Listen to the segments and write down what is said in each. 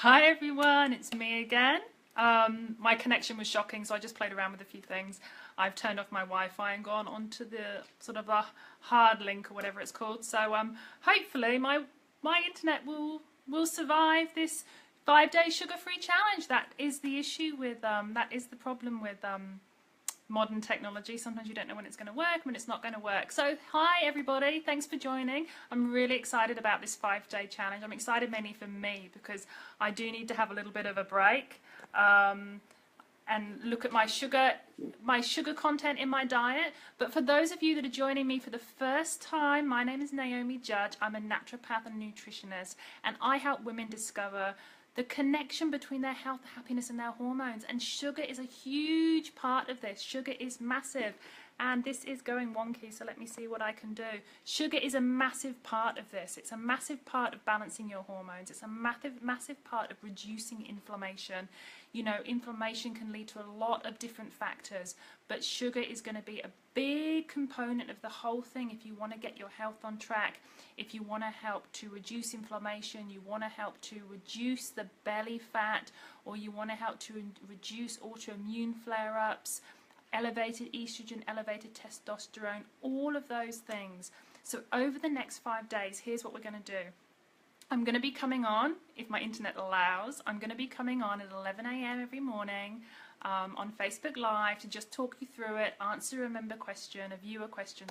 Hi everyone, it's me again. My connection was shocking, so I just played around with a few things. I've turned off my Wi-Fi and gone onto the sort of a hard link or whatever it's called. So hopefully my internet will survive this 5-day sugar-free challenge. That is the issue with that is the problem with modern technology. Sometimes you don't know when it's going to work, when it's not going to work. So hi everybody, thanks for joining. I'm really excited about this 5-day challenge. I'm excited mainly for me because I do need to have a little bit of a break and look at my sugar content in my diet. But for those of you that are joining me for the first time, my name is Naomi Judge. I'm a naturopath and nutritionist, and I help women discover the connection between their health, happiness and their hormones. And sugar is a huge part of this. Sugar is massive. And this is going wonky, so let me see what I can do. Sugar is a massive part of this. It's a massive part of balancing your hormones. It's a massive part of reducing inflammation. You know, inflammation can lead to a lot of different factors, but sugar is going to be a big component of the whole thing if you want to get your health on track, if you want to help to reduce inflammation, you want to help to reduce the belly fat, or you want to help to reduce autoimmune flare-ups, elevated estrogen, elevated testosterone, all of those things. So over the next 5 days, here's what we're going to do. I'm going to be coming on, if my internet allows, I'm going to be coming on at 11 a.m. every morning on Facebook Live to just talk you through it, answer a viewer question,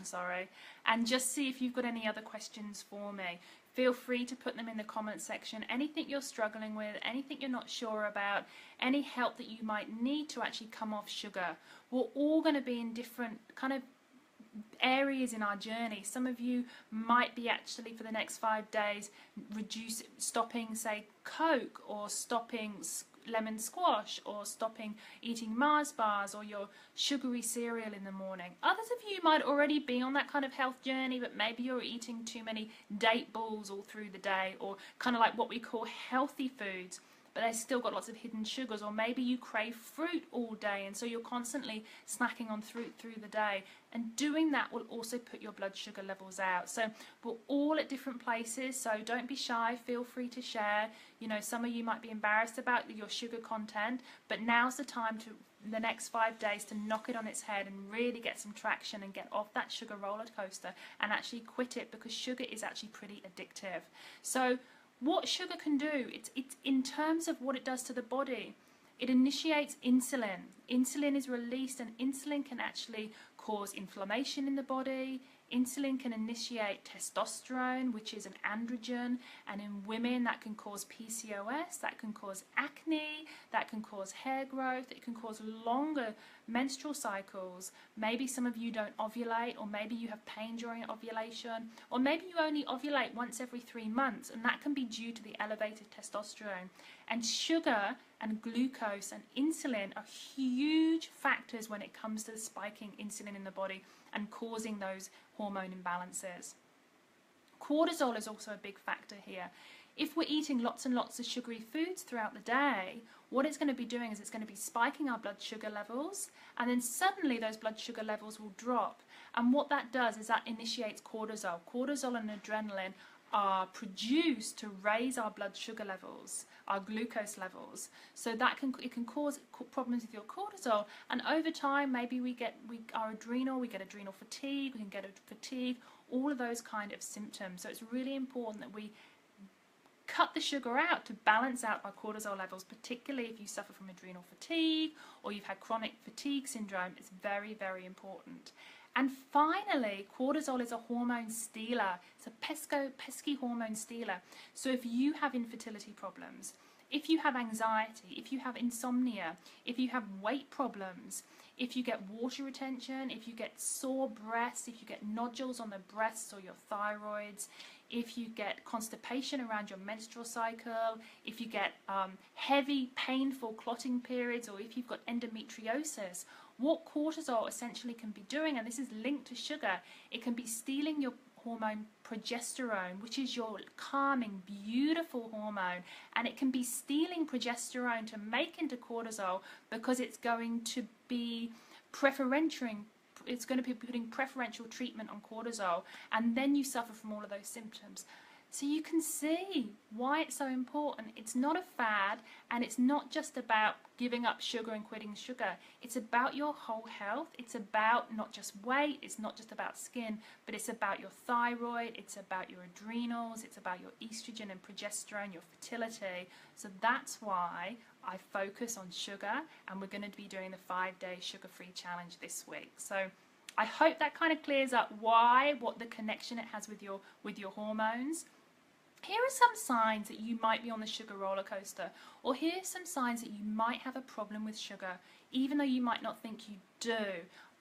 and just see if you've got any other questions for me. Feel free to put them in the comment section. Anything you're struggling with, anything you're not sure about, any help that you might need to actually come off sugar. We're all going to be in different kind of areas in our journey. Some of you might be actually for the next 5 days stopping, say, Coke, or stopping lemon squash, or stopping eating Mars bars or your sugary cereal in the morning. Others of you might already be on that kind of health journey, but maybe you're eating too many date balls all through the day, or kind of like what we call healthy foods, but they've still got lots of hidden sugars. Or maybe you crave fruit all day, and so you're constantly snacking on fruit through the day, and doing that will also put your blood sugar levels out. So we're all at different places, so don't be shy, feel free to share. You know, some of you might be embarrassed about your sugar content, but now's the time to, the next 5 days, to knock it on its head and really get some traction and get off that sugar roller coaster and actually quit it, because sugar is actually pretty addictive. So what sugar can do, it's in terms of what it does to the body. It initiates insulin. Insulin is released, and insulin can actually cause inflammation in the body. Insulin can initiate testosterone, which is an androgen, and in women that can cause PCOS, that can cause acne, that can cause hair growth, it can cause longer menstrual cycles. Maybe some of you don't ovulate, or maybe you have pain during ovulation, or maybe you only ovulate once every 3 months, and that can be due to the elevated testosterone. And sugar and glucose and insulin are huge factors when it comes to spiking insulin in the body and causing those hormone imbalances. Cortisol is also a big factor here. If we're eating lots and lots of sugary foods throughout the day, what it's going to be doing is it's going to be spiking our blood sugar levels, and then suddenly those blood sugar levels will drop. And what that does is that initiates cortisol. Cortisol and adrenaline are produced to raise our blood sugar levels, our glucose levels. So that it can cause problems with your cortisol, and over time maybe we get adrenal fatigue, we can get fatigue, all of those kind of symptoms. So it's really important that we cut the sugar out to balance out our cortisol levels, particularly if you suffer from adrenal fatigue or you've had chronic fatigue syndrome. It's very, very important. And finally, cortisol is a hormone stealer. It's a pesky hormone stealer. So if you have infertility problems, if you have anxiety, if you have insomnia, if you have weight problems, if you get water retention, if you get sore breasts, if you get nodules on the breasts or your thyroids, if you get constipation around your menstrual cycle, if you get heavy, painful clotting periods, or if you've got endometriosis, what cortisol essentially can be doing, and this is linked to sugar, it can be stealing your hormone progesterone, which is your calming, beautiful hormone, and it can be stealing progesterone to make into cortisol, because it's going to be putting preferential treatment on cortisol, and then you suffer from all of those symptoms. So you can see why it's so important. It's not a fad, and it's not just about giving up sugar and quitting sugar. It's about your whole health. It's about not just weight, it's not just about skin, but it's about your thyroid, it's about your adrenals, it's about your estrogen and progesterone, your fertility. So that's why I focus on sugar, and we're going to be doing the 5-day sugar-free challenge this week. So I hope that kind of clears up what the connection it has with your hormones. Here are some signs that you might be on the sugar roller coaster, or here are some signs that you might have a problem with sugar, even though you might not think you do.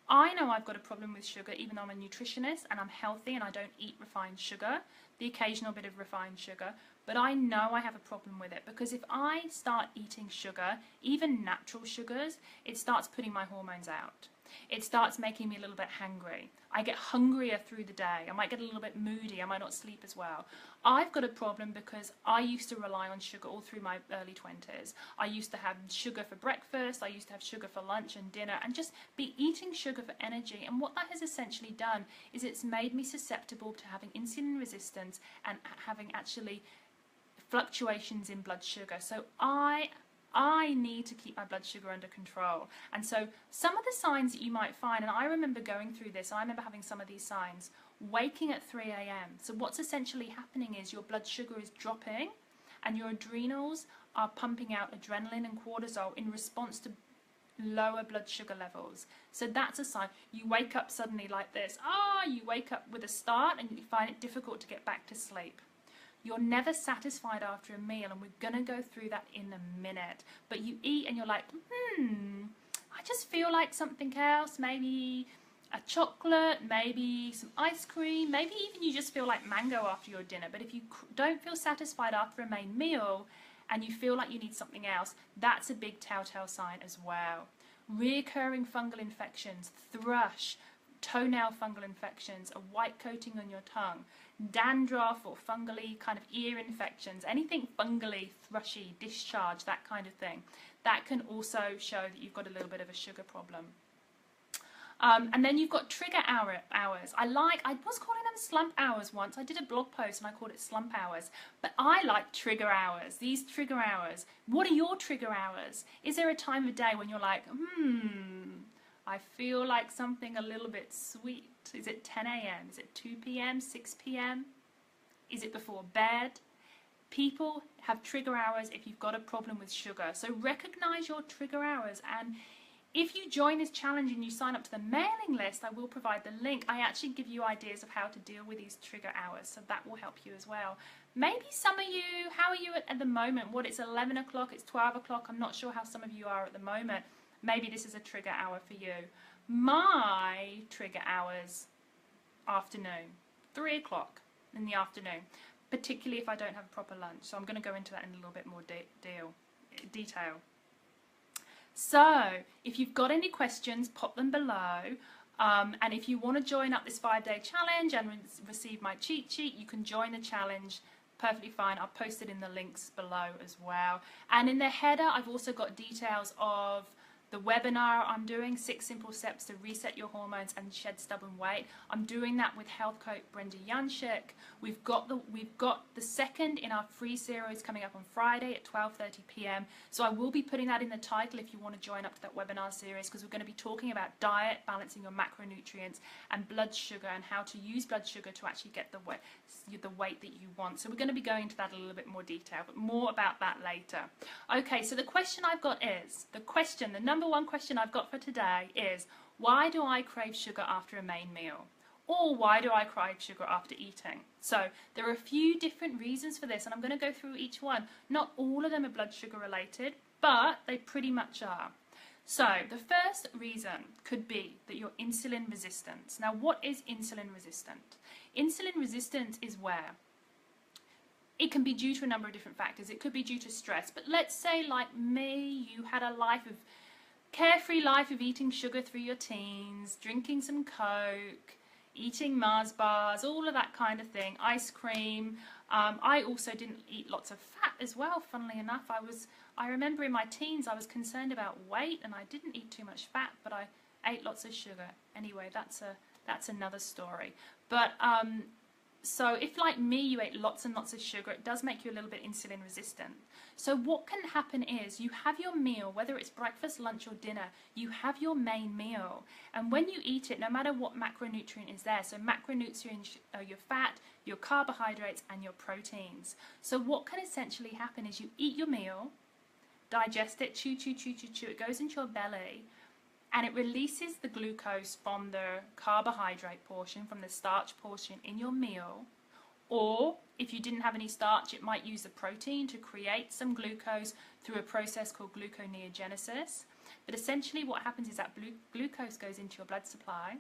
I know I've got a problem with sugar, even though I'm a nutritionist and I'm healthy and I don't eat refined sugar, the occasional bit of refined sugar, but I know I have a problem with it, because if I start eating sugar, even natural sugars, it starts putting my hormones out. It starts making me a little bit hangry. I get hungrier through the day. I might get a little bit moody. I might not sleep as well. I've got a problem because I used to rely on sugar all through my early 20s. I used to have sugar for breakfast. I used to have sugar for lunch and dinner, and just be eating sugar for energy. And what that has essentially done is it's made me susceptible to having insulin resistance and having actually fluctuations in blood sugar. So I need to keep my blood sugar under control. And so some of the signs that you might find, and I remember going through this, I remember having some of these signs, waking at 3 a.m. So what's essentially happening is your blood sugar is dropping and your adrenals are pumping out adrenaline and cortisol in response to lower blood sugar levels. So that's a sign. You wake up suddenly like this. You wake up with a start and you find it difficult to get back to sleep. You're never satisfied after a meal, and we're going to go through that in a minute. But you eat and you're like, I just feel like something else, maybe a chocolate, maybe some ice cream, maybe even you just feel like mango after your dinner. But if you don't feel satisfied after a main meal and you feel like you need something else, that's a big telltale sign as well. Recurring fungal infections, thrush, toenail fungal infections, a white coating on your tongue, dandruff or fungally kind of ear infections, anything fungally, thrushy, discharge, that kind of thing. That can also show that you've got a little bit of a sugar problem. And then you've got trigger hours. I was calling them slump hours once. I did a blog post and I called it slump hours. But I like trigger hours, these trigger hours. What are your trigger hours? Is there a time of day when you're like, I feel like something a little bit sweet? Is it 10 a.m.? Is it 2 p.m., 6 p.m.? Is it before bed? People have trigger hours if you've got a problem with sugar. So recognize your trigger hours, and if you join this challenge and you sign up to the mailing list, I will provide the link. I actually give you ideas of how to deal with these trigger hours, so that will help you as well. Maybe some of you, how are you at the moment? It's 11 o'clock, it's 12 o'clock. I'm not sure how some of you are at the moment. Maybe this is a trigger hour for you. My trigger hours, afternoon, 3 o'clock in the afternoon, particularly if I don't have a proper lunch. So I'm going to go into that in a little bit more detail. So if you've got any questions, pop them below. And if you want to join up this 5-day challenge and receive my cheat sheet, you can join the challenge. Perfectly fine. I'll post it in the links below as well. And in the header, I've also got details of the webinar I'm doing, 6 Simple Steps to Reset Your Hormones and Shed Stubborn Weight. I'm doing that with health coach Brenda Janschik. We've got the second in our free series coming up on Friday at 12:30 p.m. So I will be putting that in the title if you want to join up to that webinar series, because we're going to be talking about diet, balancing your macronutrients, and blood sugar, and how to use blood sugar to actually get the weight that you want. So we're going to be going into that a little bit more detail, but more about that later. Okay, so the question I've got is, the number one question I've got for today is, why do I crave sugar after a main meal? Or why do I crave sugar after eating? So there are a few different reasons for this, and I'm going to go through each one. Not all of them are blood sugar related, but they pretty much are. So the first reason could be that you're insulin resistant. Now, what is insulin resistant? Insulin resistance is where it can be due to a number of different factors. It could be due to stress, but let's say like me, you had a carefree life of eating sugar through your teens, drinking some Coke, eating Mars bars, all of that kind of thing, ice cream. I also didn't eat lots of fat as well, funnily enough. I remember in my teens I was concerned about weight and I didn't eat too much fat, but I ate lots of sugar. Anyway, that's another story. But So if, like me, you ate lots and lots of sugar, it does make you a little bit insulin resistant. So what can happen is you have your meal, whether it's breakfast, lunch or dinner, you have your main meal. And when you eat it, no matter what macronutrient is there, so macronutrients are your fat, your carbohydrates and your proteins. So what can essentially happen is you eat your meal, digest it, chew, it goes into your belly, and it releases the glucose from the carbohydrate portion, from the starch portion in your meal. Or if you didn't have any starch, it might use the protein to create some glucose through a process called gluconeogenesis. But essentially what happens is that glucose goes into your blood supply,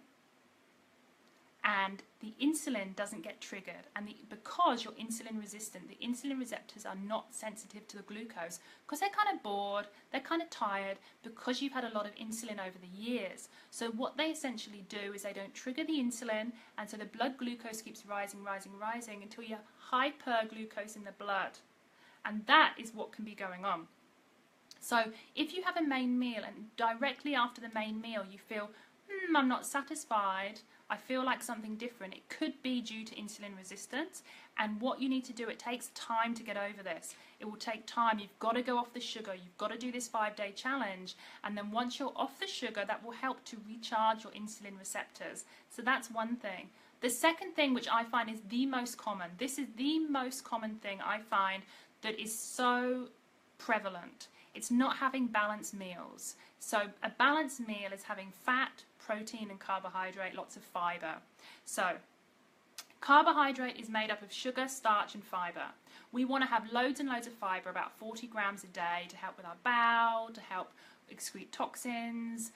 and the insulin doesn't get triggered. And because you're insulin resistant, the insulin receptors are not sensitive to the glucose because they're kind of bored, they're kind of tired because you've had a lot of insulin over the years. So what they essentially do is they don't trigger the insulin, and so the blood glucose keeps rising until you're hyperglucose in the blood. And that is what can be going on. So if you have a main meal and directly after the main meal you feel, I'm not satisfied, I feel like something different, it could be due to insulin resistance. And what you need to do, it takes time to get over this. It will take time. You've got to go off the sugar. You've got to do this 5-day challenge. And then once you're off the sugar, that will help to recharge your insulin receptors. So that's one thing. The second thing, which I find is the most common, this is the most common thing I find that is so prevalent. It's not having balanced meals. So a balanced meal is having fat, protein and carbohydrate, lots of fiber. So carbohydrate is made up of sugar, starch and fiber. We want to have loads and loads of fiber, about 40 grams a day, to help with our bowel, to help excrete toxins,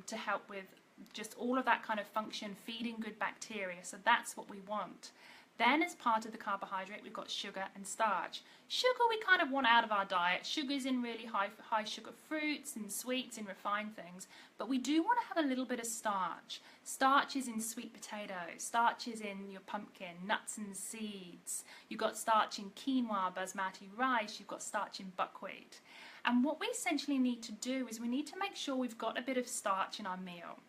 to help with just all of that kind of function, feeding good bacteria. So that's what we want. Then as part of the carbohydrate, we've got sugar and starch. Sugar we kind of want out of our diet. Sugar's in really high sugar fruits and sweets and refined things. But we do want to have a little bit of starch. Starch is in sweet potatoes. Starch is in your pumpkin, nuts and seeds. You've got starch in quinoa, basmati rice. You've got starch in buckwheat. And what we essentially need to do is we need to make sure we've got a bit of starch in our meal.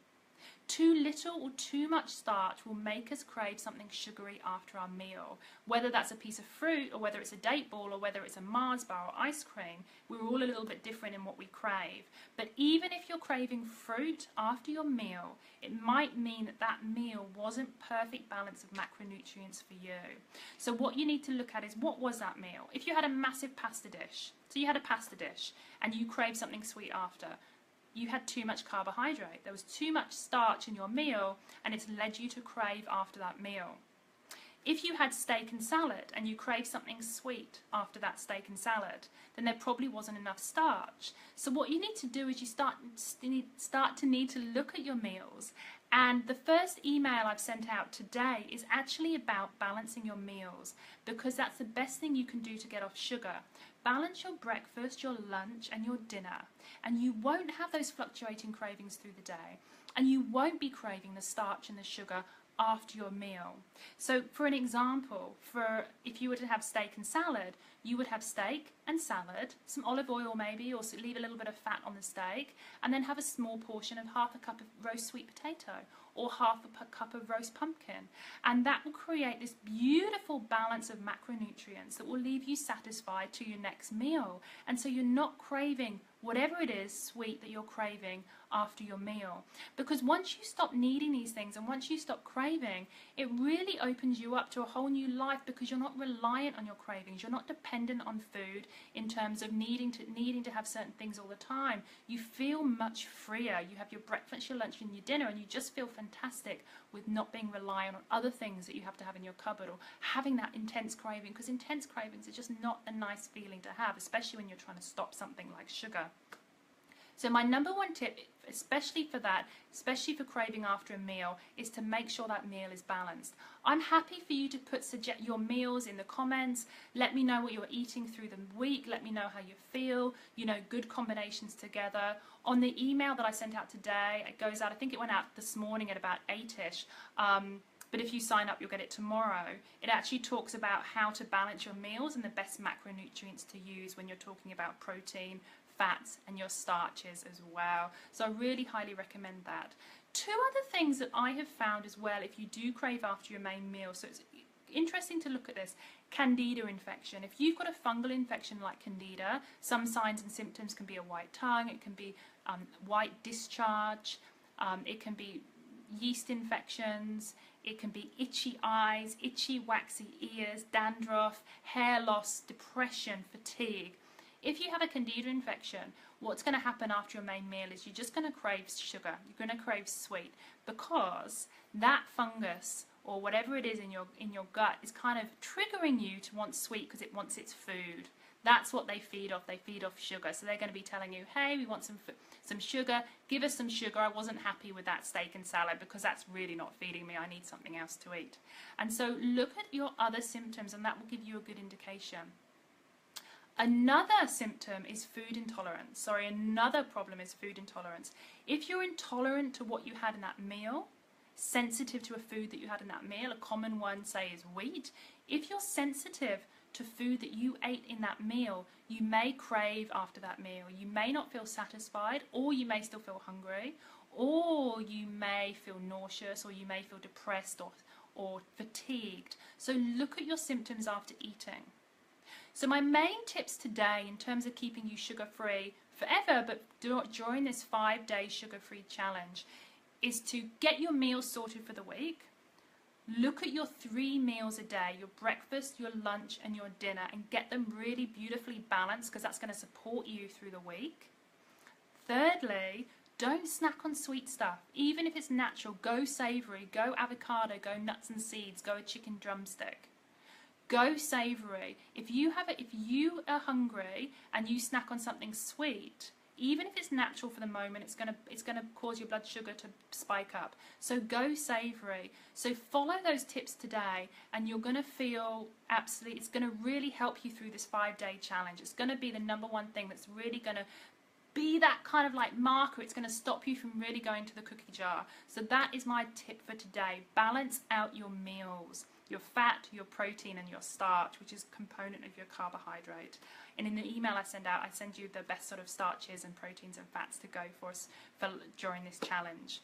Too little or too much starch will make us crave something sugary after our meal. Whether that's a piece of fruit, or whether it's a date ball, or whether it's a Mars bar or ice cream, we're all a little bit different in what we crave. But even if you're craving fruit after your meal, it might mean that that meal wasn't perfect balance of macronutrients for you. So what you need to look at is, what was that meal? If you had a massive pasta dish, so you had a pasta dish and you crave something sweet after, you had too much carbohydrate. There was too much starch in your meal, and it's led you to crave after that meal. If you had steak and salad and you crave something sweet after that steak and salad, then there probably wasn't enough starch. So what you need to do is you start to need to look at your meals. And the first email I've sent out today is actually about balancing your meals, because that's the best thing you can do to get off sugar. Balance your breakfast, your lunch and your dinner, and you won't have those fluctuating cravings through the day, and you won't be craving the starch and the sugar after your meal. So for an example, if you were to have steak and salad, you would have steak and salad, some olive oil maybe, or leave a little bit of fat on the steak, and then have a small portion of half a cup of roast sweet potato or half a cup of roast pumpkin. And that will create this beautiful balance of macronutrients that will leave you satisfied to your next meal. And so you're not craving whatever it is sweet that you're craving after your meal. Because once you stop needing these things and once you stop craving, it really opens you up to a whole new life, because you're not reliant on your cravings. You're not dependent on food in terms of needing to have certain things all the time. You feel much freer. You have your breakfast, your lunch and your dinner, and you just feel fantastic with not being reliant on other things that you have to have in your cupboard, or having that intense craving, because intense cravings are just not a nice feeling to have, especially when you're trying to stop something like sugar. So my number one tip, especially for that, especially for craving after a meal, is to make sure that meal is balanced. I'm happy for you to suggest your meals in the comments. Let me know what you're eating through the week. Let me know how you feel, good combinations together. On the email that I sent out today, it goes out, I think it went out this morning at about 8ish. But if you sign up, you'll get it tomorrow. It actually talks about how to balance your meals and the best macronutrients to use when you're talking about protein, fats and your starches as well. So I really highly recommend that. Two other things that I have found as well, if you do crave after your main meal, so interesting to look at this. Candida infection. If you've got a fungal infection like Candida, some signs and symptoms can be a white tongue, it can be white discharge, it can be yeast infections, it can be itchy eyes, itchy waxy ears, dandruff, hair loss, depression, fatigue. If you have a Candida infection, what's going to happen after your main meal is you're just going to crave sugar. You're going to crave sweet, because that fungus or whatever it is in your gut is kind of triggering you to want sweet because it wants its food. That's what they feed off. They feed off sugar. So they're going to be telling you, hey, we want some sugar. Give us some sugar. I wasn't happy with that steak and salad because that's really not feeding me. I need something else to eat. And so look at your other symptoms, and that will give you a good indication. Another symptom is food intolerance. Sorry, another problem is food intolerance. If you're intolerant to what you had in that meal, sensitive to a food that you had in that meal, a common one, say, is wheat. If you're sensitive to food that you ate in that meal, you may crave after that meal. You may not feel satisfied, or you may still feel hungry, or you may feel nauseous, or you may feel depressed or fatigued. So look at your symptoms after eating. So my main tips today in terms of keeping you sugar-free forever, but during this 5-day sugar-free challenge, is to get your meals sorted for the week. Look at your 3 meals a day, your breakfast, your lunch and your dinner, and get them really beautifully balanced, because that's going to support you through the week. Thirdly, don't snack on sweet stuff. Even if it's natural, go savoury, go avocado, go nuts and seeds, go a chicken drumstick. Go savoury. If you are hungry and you snack on something sweet, even if it's natural for the moment, it's gonna cause your blood sugar to spike up. So go savoury. So follow those tips today, and you're gonna feel absolutely. It's gonna really help you through this 5-day challenge. It's gonna be the #1 thing that's really gonna be that kind of like marker. It's gonna stop you from really going to the cookie jar. So that is my tip for today. Balance out your meals. Your fat, your protein, and your starch, which is a component of your carbohydrate. And in the email I send out, I send you the best sort of starches and proteins and fats to go for during this challenge.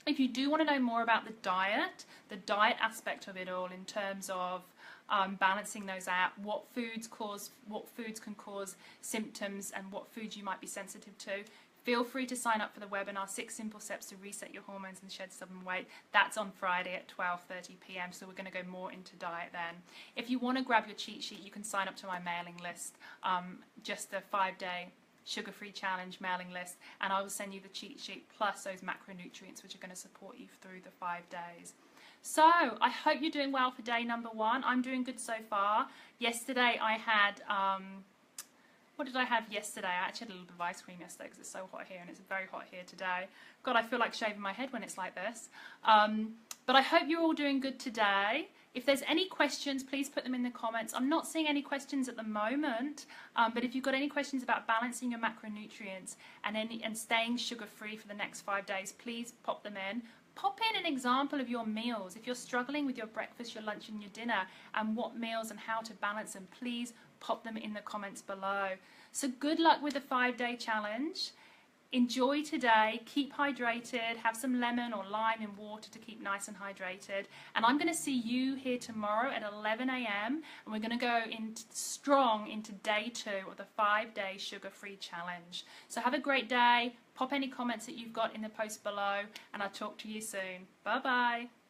If you do want to know more about the diet aspect of it all, in terms of balancing those out, what foods can cause symptoms, and what foods you might be sensitive to, feel free to sign up for the webinar, 6 Simple Steps to Reset Your Hormones and Shed Stubborn Weight. That's on Friday at 12:30 p.m, so we're going to go more into diet then. If you want to grab your cheat sheet, you can sign up to my mailing list, just the 5-day sugar-free challenge mailing list, and I will send you the cheat sheet plus those macronutrients which are going to support you through the 5 days. So I hope you're doing well for day #1. I'm doing good so far. Yesterday I had... what did I have yesterday? I actually had a little bit of ice cream yesterday because it's so hot here, and it's very hot here today. God, I feel like shaving my head when it's like this. But I hope you're all doing good today. If there's any questions, please put them in the comments. I'm not seeing any questions at the moment, but if you've got any questions about balancing your macronutrients and staying sugar-free for the next 5 days, please pop them in. Pop in an example of your meals. If you're struggling with your breakfast, your lunch and your dinner, and what meals and how to balance them, please pop them in the comments below. So good luck with the 5-day challenge. Enjoy today, keep hydrated, have some lemon or lime in water to keep nice and hydrated. And I'm going to see you here tomorrow at 11 a.m. and we're going to go strong into day 2 of the 5-day sugar-free challenge. So have a great day. Pop any comments that you've got in the post below, and I'll talk to you soon. Bye-bye.